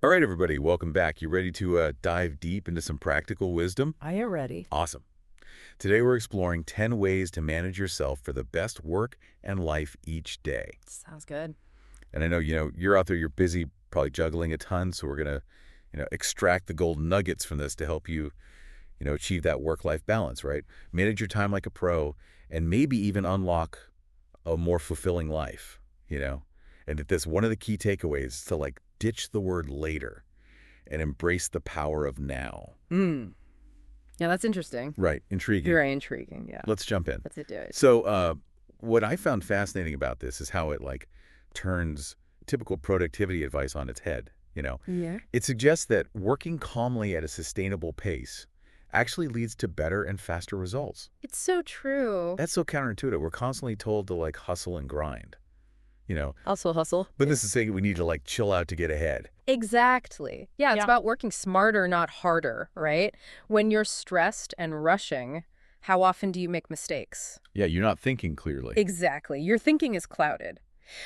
All right, everybody, welcome back. You ready to dive deep into some practical wisdom? I am ready. Awesome. Today we're exploring 10 ways to manage yourself for the best work and life each day. Sounds good. And I know, you're out there, you're busy, probably juggling a ton, so we're going to, extract the golden nuggets from this to help you, achieve that work-life balance, right? Manage your time like a pro and maybe even unlock a more fulfilling life, And that this one of the key takeaways is to ditch the word later and embrace the power of now. Yeah, that's interesting. Right. Intriguing. Very intriguing, yeah. Let's jump in. Let's do it. So what I found fascinating about this is how it turns typical productivity advice on its head. Yeah. It suggests that working calmly at a sustainable pace actually leads to better and faster results. It's so true. That's so counterintuitive. We're constantly told to hustle and grind, Hustle. But this is saying we need to chill out to get ahead. Exactly. Yeah, it's about working smarter, not harder, right? When you're stressed and rushing, how often do you make mistakes? Yeah, you're not thinking clearly. Exactly. Your thinking is clouded.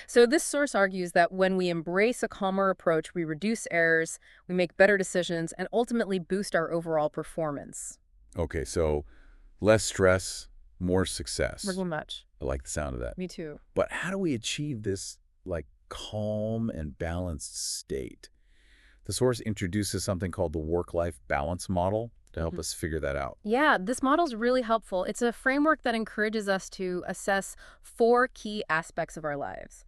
So this source argues that when we embrace a calmer approach, we reduce errors, we make better decisions, and ultimately boost our overall performance. Okay, so less stress, more success. Pretty much. I like the sound of that. Me too. But how do we achieve this calm and balanced state? The source introduces something called the work-life balance model to help us figure that out. Yeah, this model's really helpful. It's a framework that encourages us to assess 4 key aspects of our lives: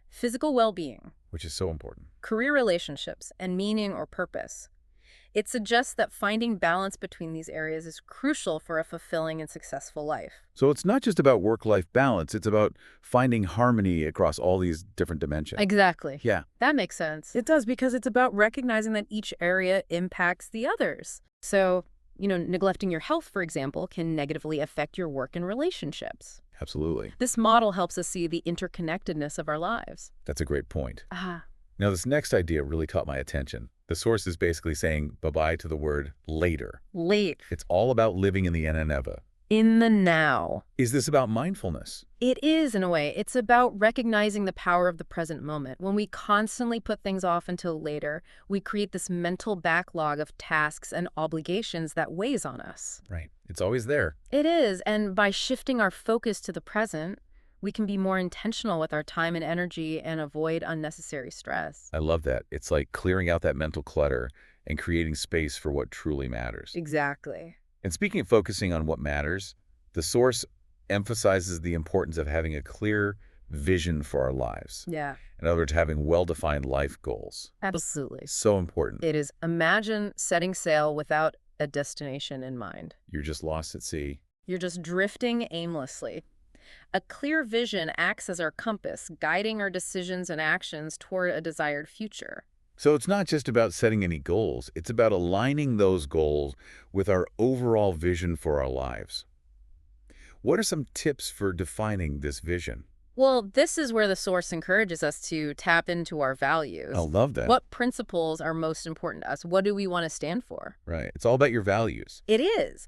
physical well-being, Which is so important. career relationships, and meaning or purpose. It suggests that finding balance between these areas is crucial for a fulfilling and successful life. So it's not just about work-life balance, it's about finding harmony across all these different dimensions. Exactly. Yeah. That makes sense. It does, because it's about recognizing that each area impacts the others. So, neglecting your health, for example, can negatively affect your work and relationships. Absolutely. This model helps us see the interconnectedness of our lives. That's a great point. Ah, Now, this next idea really caught my attention. The source is basically saying bye-bye to the word later. late. It's all about living in the NNEVA. In the now. Is this about mindfulness? It is, in a way. It's about recognizing the power of the present moment. When we constantly put things off until later, we create this mental backlog of tasks and obligations that weighs on us. Right. It's always there. It is, and by shifting our focus to the present, we can be more intentional with our time and energy and avoid unnecessary stress. I love that. It's like clearing out that mental clutter and creating space for what truly matters. Exactly. And speaking of focusing on what matters, the source emphasizes the importance of having a clear vision for our lives. Yeah, In other words, having well-defined life goals. absolutely. So important. It is. Imagine setting sail without a destination in mind. You're just lost at sea. You're just drifting aimlessly. A clear vision acts as our compass, guiding our decisions and actions toward a desired future. So it's not just about setting any goals. It's about aligning those goals with our overall vision for our lives. What are some tips for defining this vision? Well, this is where the source encourages us to tap into our values. I love that. What principles are most important to us? What do we want to stand for? Right. It's all about your values. It is.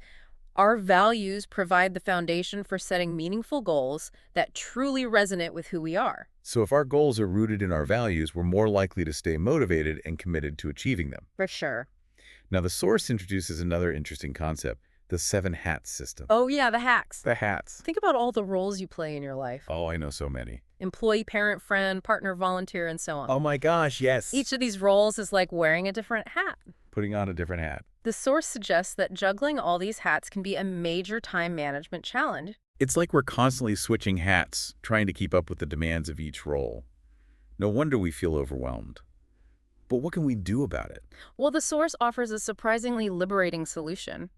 Our values provide the foundation for setting meaningful goals that truly resonate with who we are. So if our goals are rooted in our values, we're more likely to stay motivated and committed to achieving them. For sure. Now, the source introduces another interesting concept, the 7 hats system. Oh, yeah, the hacks. The hats. Think about all the roles you play in your life. Oh, I know so many. Employee, parent, friend, partner, volunteer, and so on. Oh my gosh, yes. Each of these roles is like wearing a different hat. Putting on a different hat. The source suggests that juggling all these hats can be a major time management challenge. It's like we're constantly switching hats, trying to keep up with the demands of each role. No wonder we feel overwhelmed. But what can we do about it? Well, the source offers a surprisingly liberating solution.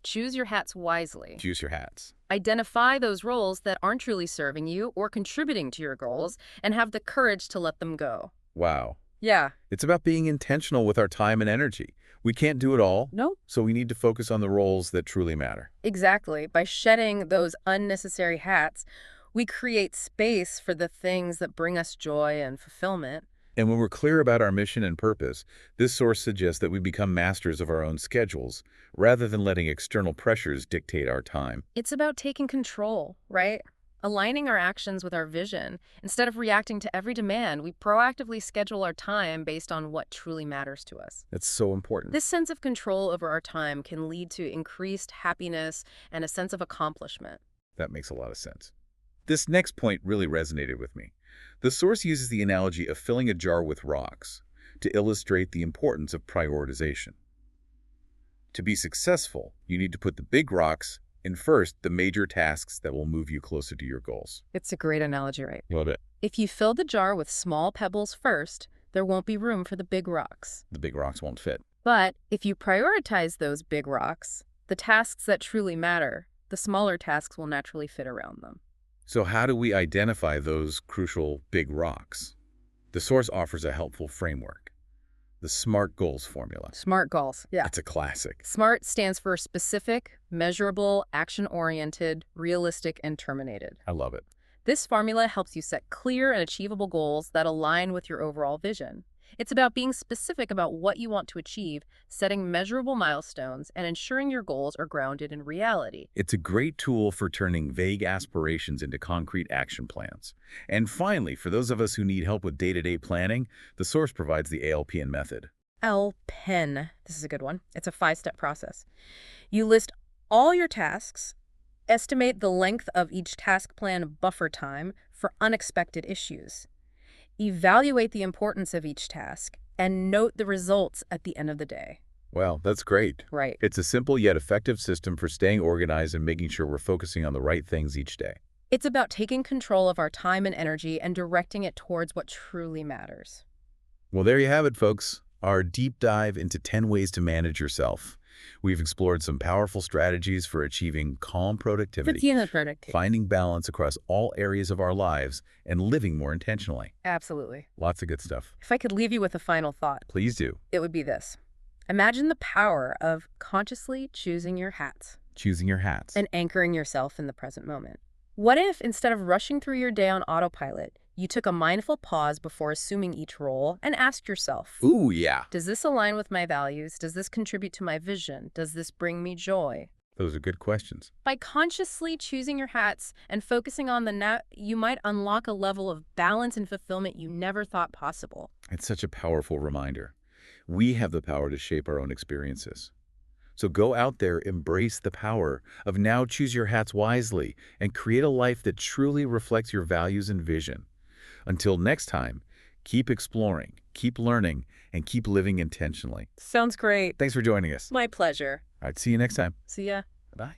Choose your hats wisely. Choose your hats. Identify those roles that aren't truly serving you or contributing to your goals, and have the courage to let them go. Wow. Yeah. It's about being intentional with our time and energy. We can't do it all, No. so we need to focus on the roles that truly matter. Exactly. By shedding those unnecessary hats, we create space for the things that bring us joy and fulfillment. And when we're clear about our mission and purpose, this source suggests that we become masters of our own schedules, rather than letting external pressures dictate our time. It's about taking control, right? aligning our actions with our vision. Instead of reacting to every demand, we proactively schedule our time based on what truly matters to us. That's so important. This sense of control over our time can lead to increased happiness and a sense of accomplishment. That makes a lot of sense. This next point really resonated with me. The source uses the analogy of filling a jar with rocks to illustrate the importance of prioritization. To be successful, you need to put the big rocks in first, the major tasks that will move you closer to your goals. It's a great analogy, right? Love it. If you fill the jar with small pebbles first, there won't be room for the big rocks. The big rocks won't fit. But if you prioritize those big rocks, the tasks that truly matter, the smaller tasks will naturally fit around them. So how do we identify those crucial big rocks? The source offers a helpful framework, the SMART goals formula. SMART goals. Yeah. It's a classic. SMART stands for specific, measurable, action-oriented, realistic, and terminated. I love it. This formula helps you set clear and achievable goals that align with your overall vision. It's about being specific about what you want to achieve, setting measurable milestones, and ensuring your goals are grounded in reality. It's a great tool for turning vague aspirations into concrete action plans. And finally, for those of us who need help with day-to-day planning, the source provides the ALPN method. LPEN. This is a good one. It's a 5-step process. You list all your tasks, estimate the length of each task plan buffer time for unexpected issues, evaluate the importance of each task, and note the results at the end of the day. Well, that's great. Right. It's a simple yet effective system for staying organized and making sure we're focusing on the right things each day. It's about taking control of our time and energy and directing it towards what truly matters. Well, there you have it, folks. Our deep dive into 10 ways to manage yourself. We've explored some powerful strategies for achieving calm productivity, finding balance across all areas of our lives, and living more intentionally. Absolutely. Lots of good stuff. If I could leave you with a final thought, Please do. it would be this. Imagine the power of consciously choosing your hats Choosing your hats. and anchoring yourself in the present moment. What if, instead of rushing through your day on autopilot, you took a mindful pause before assuming each role and asked yourself, Ooh, yeah. does this align with my values? Does this contribute to my vision? Does this bring me joy? Those are good questions. By consciously choosing your hats and focusing on the net, you might unlock a level of balance and fulfillment you never thought possible. It's such a powerful reminder. We have the power to shape our own experiences. So go out there, embrace the power of now choose your hats wisely, and create a life that truly reflects your values and vision. Until next time, keep exploring, keep learning, and keep living intentionally. Sounds great. Thanks for joining us. My pleasure. All right, see you next time. See ya. Bye.